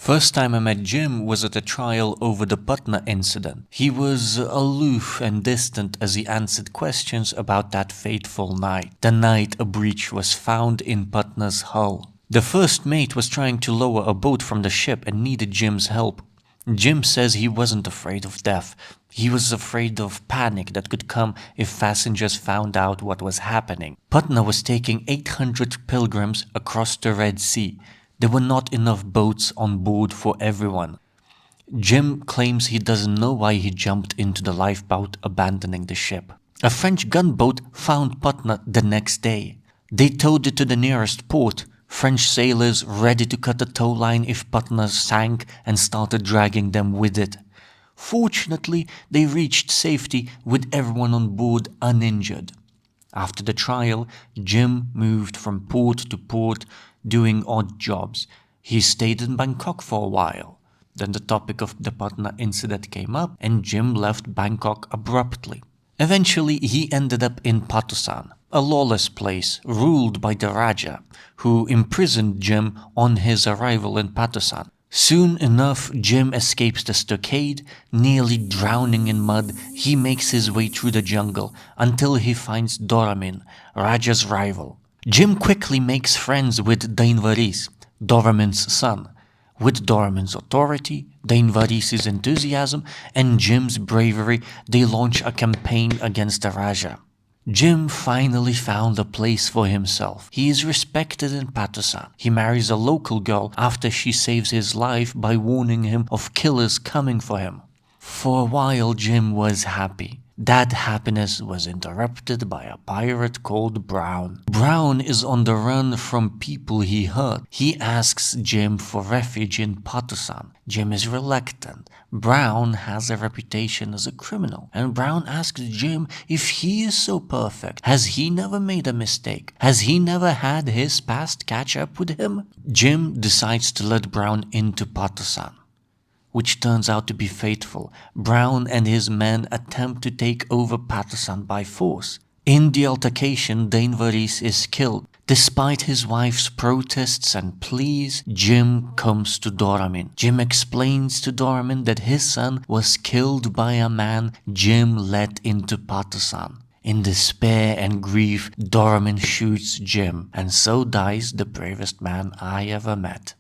First time I met Jim was at a trial over the Patna incident. He was aloof and distant as he answered questions about that fateful night, the night a breach was found in Patna's hull. The first mate was trying to lower a boat from the ship and needed Jim's help. Jim says he wasn't afraid of death. He was afraid of panic that could come if passengers found out what was happening. Patna was taking 800 pilgrims across the Red Sea. There were not enough boats on board for everyone. Jim claims he doesn't know why he jumped into the lifeboat, abandoning the ship. A French gunboat found Patna the next day. They towed it to the nearest port. French sailors ready to cut the tow line if Patna sank and started dragging them with it. Fortunately, they reached safety with everyone on board uninjured. After the trial, Jim moved from port to port doing odd jobs. He stayed in Bangkok for a while. Then the topic of the Patna incident came up and Jim left Bangkok abruptly. Eventually, he ended up in Patusan, a lawless place ruled by the Raja, who imprisoned Jim on his arrival in Patusan. Soon enough, Jim escapes the stockade. Nearly drowning in mud, he makes his way through the jungle until he finds Doramin, Raja's rival. Jim quickly makes friends with Dainvaris, Doramin's son. With Doramin's authority, Dainvaris' enthusiasm, and Jim's bravery, they launch a campaign against the Raja. Jim finally found a place for himself. He is respected in Patusan. He marries a local girl after she saves his life by warning him of killers coming for him. For a while, Jim was happy. That happiness was interrupted by a pirate called Brown. Brown is on the run from people he hurt. He asks Jim for refuge in Patusan. Jim is reluctant. Brown has a reputation as a criminal, and Brown asks Jim if he is so perfect. Has he never made a mistake? Has he never had his past catch up with him? Jim decides to let Brown into Patusan, which turns out to be fateful. Brown and his men attempt to take over Patusan by force. In the altercation, Dainvaris is killed. Despite his wife's protests and pleas, Jim comes to Doramin. Jim explains to Doramin that his son was killed by a man Jim let into Patusan. In despair and grief, Doramin shoots Jim, and so dies the bravest man I ever met.